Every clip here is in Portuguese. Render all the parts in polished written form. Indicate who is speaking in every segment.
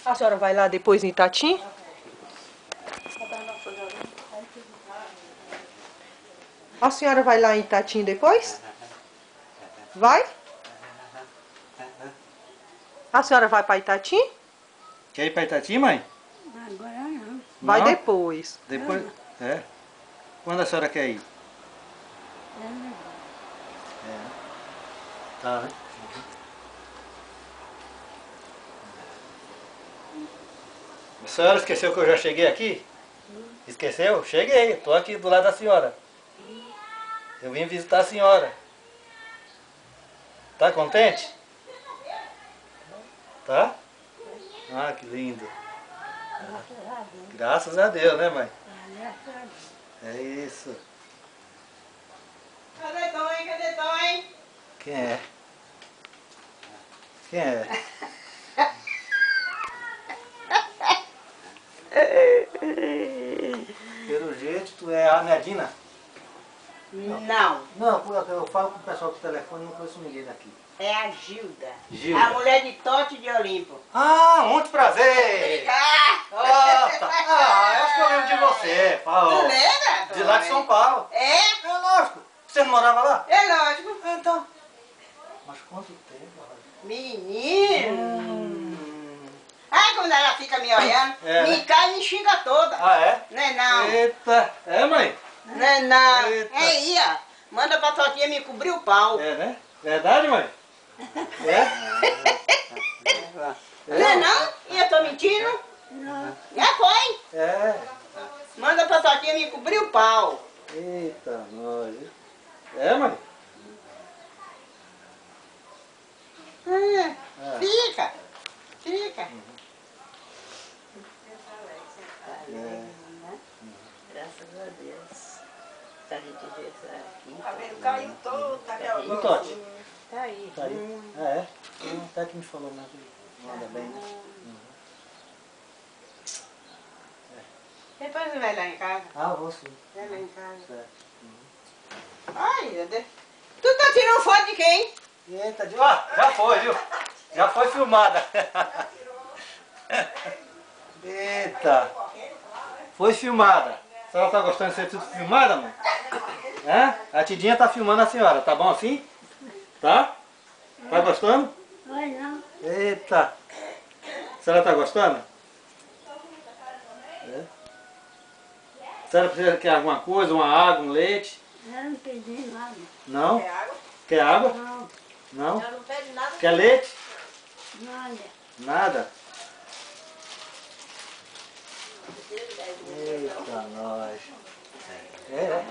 Speaker 1: A senhora vai lá depois em Itatim? A senhora vai lá em Itatim depois? Vai? A senhora vai para Itatim?
Speaker 2: Quer ir pra Itati, mãe?
Speaker 3: Agora não.
Speaker 1: Vai
Speaker 2: Não?
Speaker 1: depois.
Speaker 2: Depois? É. Quando a senhora quer ir? É. Tá, né? A senhora esqueceu que eu já cheguei aqui? Esqueceu? Cheguei, tô aqui do lado da senhora. Eu vim visitar a senhora. Tá contente? Tá? Ah, que lindo. Graças a Deus, né, mãe? É isso.
Speaker 4: Cadê Tonho? Cadê Tonho?
Speaker 2: Quem é? Quem é? Pelo jeito, tu é a Nedina?
Speaker 4: Não,
Speaker 2: Não, eu falo com o pessoal do telefone, não conheço ninguém daqui.
Speaker 4: é a Gilda.
Speaker 2: Gilda.
Speaker 4: A mulher de Tote de Olimpo.
Speaker 2: Ah, muito prazer! Ah, tá. Ah, acho que eu lembro de você.
Speaker 4: Tu lembra?
Speaker 2: De lá de São Paulo.
Speaker 4: É?
Speaker 2: É lógico. Você não morava lá?
Speaker 4: É lógico.
Speaker 2: Ah, então. Mas quanto tempo, rapaz?
Speaker 4: Menino. Ai, quando ela fica me olhando,
Speaker 2: É,
Speaker 4: me
Speaker 2: né?
Speaker 4: cai e me xinga toda.
Speaker 2: Ah, é?
Speaker 4: Não é não.
Speaker 2: Eita. É, mãe?
Speaker 4: Não é não.
Speaker 2: Eita.
Speaker 4: É aí, ó. Manda pra Totinha me cobrir o pau.
Speaker 2: É, né? Verdade, mãe? É?
Speaker 4: Não é não? E eu tô mentindo?
Speaker 3: Não.
Speaker 4: Já foi.
Speaker 2: É.
Speaker 4: Manda pra Totinha me cobrir o pau.
Speaker 2: Eita, nós. É, mãe?
Speaker 4: Ah, fica. Fica.
Speaker 3: Graças a Deus. A gente vê isso aqui.
Speaker 4: O cabelo caiu todo, tá
Speaker 2: E o Tote?
Speaker 3: Tá aí.
Speaker 2: Tá aí? Ah, é? Até que me falou, mas não anda bem, né?
Speaker 4: Depois você vai lá em casa.
Speaker 2: Ah, vou sim.
Speaker 4: Vai lá em casa.
Speaker 2: Certo.
Speaker 4: Ai, meu Deus. Tu tá tirando foto de quem?
Speaker 2: Eita, já foi, viu? Já foi filmada. Eita. Foi filmada. A senhora tá gostando de ser tudo filmada, mãe? Hã? A Tidinha tá filmando a senhora, tá bom assim? Tá? Tá gostando?
Speaker 3: Vai não.
Speaker 2: Eita. A senhora tá gostando? É. A senhora precisa quer alguma coisa, uma água, um leite?
Speaker 3: Eu não pedi nada.
Speaker 2: Não?
Speaker 4: Quer água?
Speaker 2: Quer água?
Speaker 3: Não,
Speaker 2: Não?
Speaker 4: Ela não pede nada.
Speaker 2: Quer leite?
Speaker 3: nada.
Speaker 2: Nada? Eita, nós. É.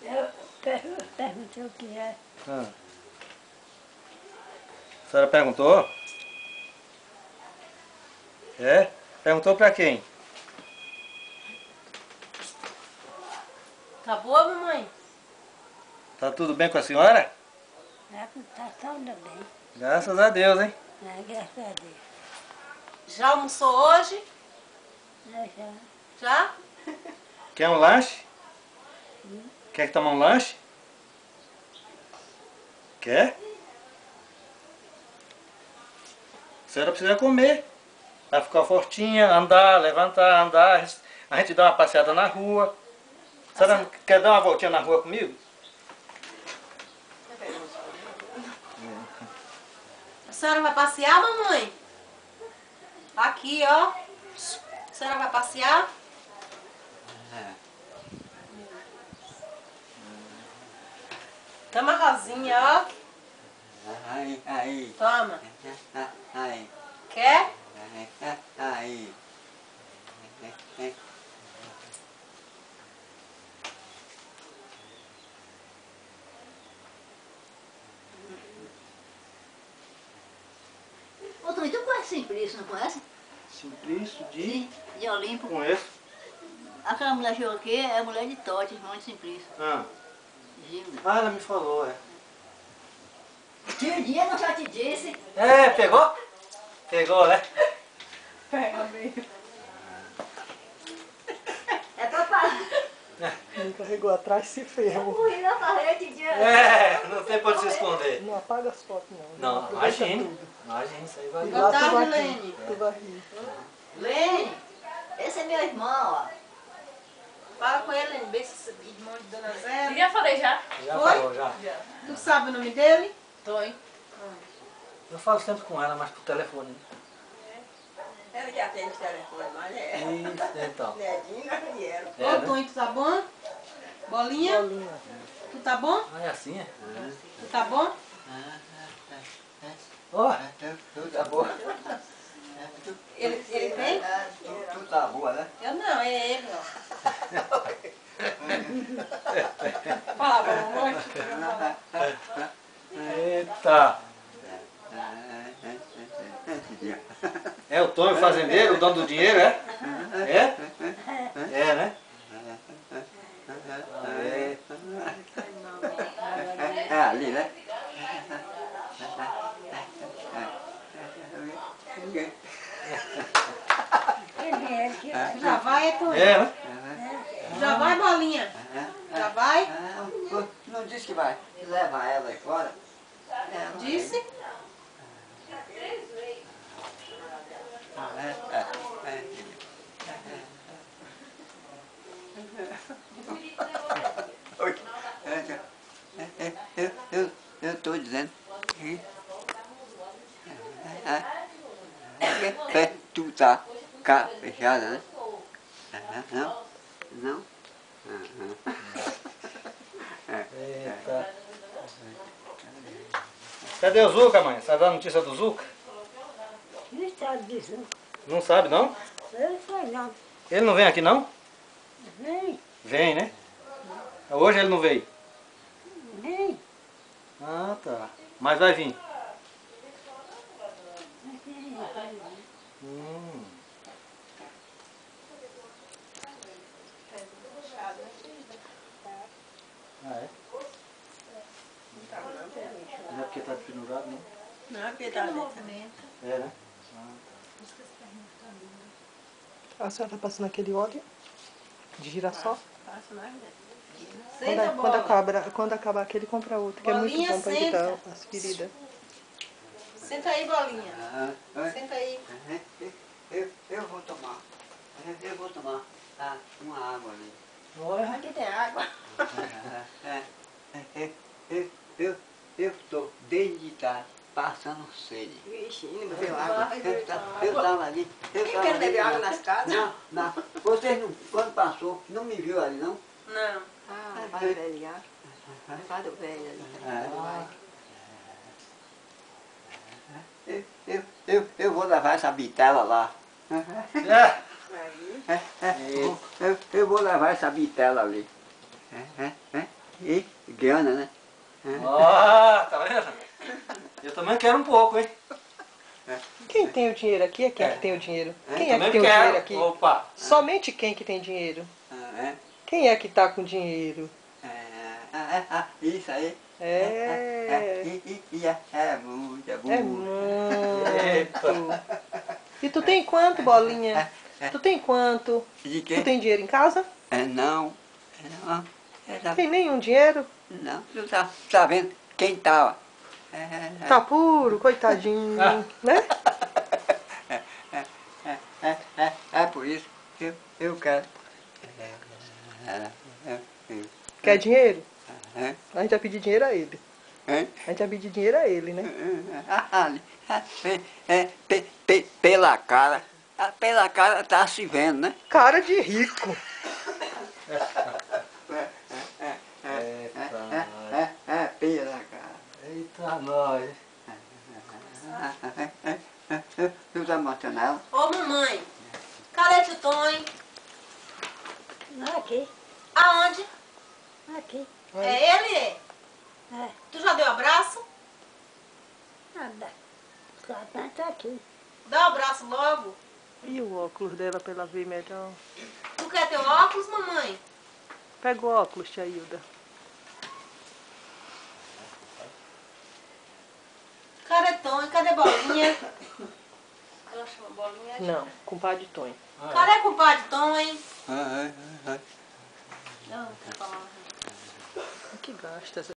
Speaker 3: Eu perguntei o que é.
Speaker 2: Ah. A senhora perguntou? É? Perguntou pra quem?
Speaker 1: Tá boa, mamãe?
Speaker 2: Tá tudo bem com a senhora?
Speaker 3: Tá tudo bem.
Speaker 2: Graças a Deus, hein?
Speaker 3: Graças a Deus.
Speaker 1: Já almoçou hoje?
Speaker 3: Já.
Speaker 1: Já?
Speaker 2: Quer um lanche? Quer tomar um lanche? Quer? A senhora precisa comer. Pra ficar fortinha, andar, levantar, andar. A gente dá uma passeada na rua. A senhora quer dar uma voltinha na rua comigo?
Speaker 1: A senhora vai passear, mamãe? Aqui, ó. A senhora vai passear? Toma a rosinha, ó.
Speaker 5: Aí.
Speaker 1: Toma.
Speaker 5: Aí.
Speaker 1: Quer?
Speaker 5: Aí.
Speaker 3: Ô, Tony, tu conhece Simplício, não conhece?
Speaker 2: Simplício de...
Speaker 3: Sim, de Olimpo.
Speaker 2: Conheço.
Speaker 3: Aquela mulher chegou aqui é a mulher de Tote, irmã de Simplício.
Speaker 2: Ah.
Speaker 3: Gilda.
Speaker 2: Ah, ela me falou, é.
Speaker 3: Que dia não já te disse?
Speaker 2: É, pegou? Pegou, né?
Speaker 1: Pega mesmo.
Speaker 3: É pra parar.
Speaker 1: Quem carregou atrás se ferrou.
Speaker 3: Corri na parede, dia.
Speaker 2: É, não tem pra se esconder?
Speaker 6: Não apaga as fotos, não.
Speaker 2: Não,
Speaker 6: Aproveita
Speaker 2: imagina.
Speaker 6: tudo.
Speaker 2: Imagina, isso aí vai.
Speaker 6: E
Speaker 1: Boa
Speaker 6: lá
Speaker 1: tarde,
Speaker 6: tu vai
Speaker 1: Lene.
Speaker 6: rir. Tu vai rir.
Speaker 4: Lene, esse é meu irmão, ó.
Speaker 1: Fala com ele, Lene. Vê se irmão de Dona Zé.
Speaker 3: Já falei já.
Speaker 2: Já
Speaker 1: Foi?
Speaker 2: falou, já.
Speaker 1: Tu sabe o nome dele?
Speaker 3: Tô, hein?
Speaker 2: Eu falo sempre com ela, mas por telefone. Né?
Speaker 4: Ela já tem telefone, mas é.
Speaker 2: Isso, então.
Speaker 4: Nedinho não vieram.
Speaker 2: É,
Speaker 1: Ô,
Speaker 2: né?
Speaker 1: Tonho, tu tá bom? Bolinha?
Speaker 6: Bolinha.
Speaker 1: Tu tá bom?
Speaker 2: Ah, é assim, é?
Speaker 1: Tu tá bom?
Speaker 2: Ó,
Speaker 5: Tu tá boa?
Speaker 1: Ele vem?
Speaker 5: Tu tá boa, né?
Speaker 1: Eu não, é ele, ó. Fala, mamãe.
Speaker 2: eita. É o Tonho fazendeiro, o dono do dinheiro, é? É? É, né? É.
Speaker 5: É ali, né?
Speaker 1: Tu já vai, é Tonho?
Speaker 2: É, né?
Speaker 1: Já vai, Bolinha? Já vai?
Speaker 5: Não disse que vai levar ela aí fora?
Speaker 1: Disse?
Speaker 5: Oi. Eu tô dizendo que tu tá cá fechada, né? Não? Não?
Speaker 2: Eita. Cadê o Zuca, mãe? Sabe dar notícia do Zuca?
Speaker 3: Não sabe disso.
Speaker 2: Não sabe, não?
Speaker 3: Eu sei não.
Speaker 2: Ele não vem aqui, não?
Speaker 3: Nem,
Speaker 2: Vem, né? Hoje ele não veio.
Speaker 3: nem.
Speaker 2: Ah, tá. Mas vai vir. Hum. Ah, é? Não é porque tá pendurado, não?
Speaker 4: Não, porque tá dentro.
Speaker 2: É, né?
Speaker 6: A senhora tá passando aquele óleo de girassol?
Speaker 4: Passa mais dentro.
Speaker 1: Senta,
Speaker 6: Quando acabar aquele, compra outro, que é muito
Speaker 1: Bolinha,
Speaker 6: bom pra evitar as feridas.
Speaker 1: Senta aí, Bolinha. Senta aí.
Speaker 5: Eu vou tomar. Eu vou tomar uma água ali.
Speaker 2: Olha.
Speaker 4: Aqui tem água.
Speaker 5: Eu estou desde tarde passando sede.
Speaker 4: Vixe, não bebeu água.
Speaker 5: Eu estava ali.
Speaker 4: Quem quer beber água nas casas?
Speaker 5: Não. Vocês não, quando passou, não me viu ali, não?
Speaker 1: Não.
Speaker 4: Ah, vai do velho já. Vai do velho ali.
Speaker 5: Eu vou levar essa bitela lá. Eu vou levar essa bitela ali. E grana, né?
Speaker 2: Ó, tá vendo? Eu também quero um pouco, hein?
Speaker 6: Quem tem o dinheiro aqui é quem que tem o dinheiro? Quem é que
Speaker 2: Também
Speaker 6: tem o
Speaker 2: quero.
Speaker 6: dinheiro aqui?
Speaker 2: Opa.
Speaker 6: Somente quem que tem dinheiro. Quem é que tá com dinheiro?
Speaker 5: Isso aí.
Speaker 6: É
Speaker 5: Muito, é
Speaker 6: É
Speaker 5: muito.
Speaker 6: muito. E tu tem quanto, Bolinha? Tu tem quanto?
Speaker 5: De
Speaker 6: Tu
Speaker 5: quê?
Speaker 6: tem dinheiro em casa?
Speaker 5: Não.
Speaker 6: Tem nenhum dinheiro?
Speaker 5: Não. Tu tá vendo quem tava?
Speaker 6: Tá puro, coitadinho, né?
Speaker 5: É por isso que eu quero.
Speaker 6: Quer dinheiro?
Speaker 5: É.
Speaker 6: A gente vai pedir dinheiro a ele.
Speaker 5: Hein?
Speaker 6: A gente vai pedir dinheiro a ele, né?
Speaker 5: Pela cara tá se vendo, né?
Speaker 6: Cara de rico.
Speaker 5: Pela cara.
Speaker 2: Eita, nós.
Speaker 5: Tu tá mostrando ela?
Speaker 1: Ô, mamãe. Cadê o Tonho?
Speaker 3: Aqui,
Speaker 1: Aonde?
Speaker 3: aqui.
Speaker 1: É ele?
Speaker 3: É,
Speaker 1: Tu já deu abraço?
Speaker 3: nada. Só tá aqui.
Speaker 1: Dá um abraço logo.
Speaker 6: E o óculos dela pra ela ver melhor?
Speaker 1: Tu quer teu óculos, mamãe?
Speaker 6: Pega o óculos, tia Hilda.
Speaker 1: Cadê Tonho? Cadê Bolinha? Eu chamo Bolinha.
Speaker 6: Não, compadre Tonho.
Speaker 1: Cadê compadre Tonho?
Speaker 5: Ai.
Speaker 1: Não, não quer falar.
Speaker 6: Que gasta essa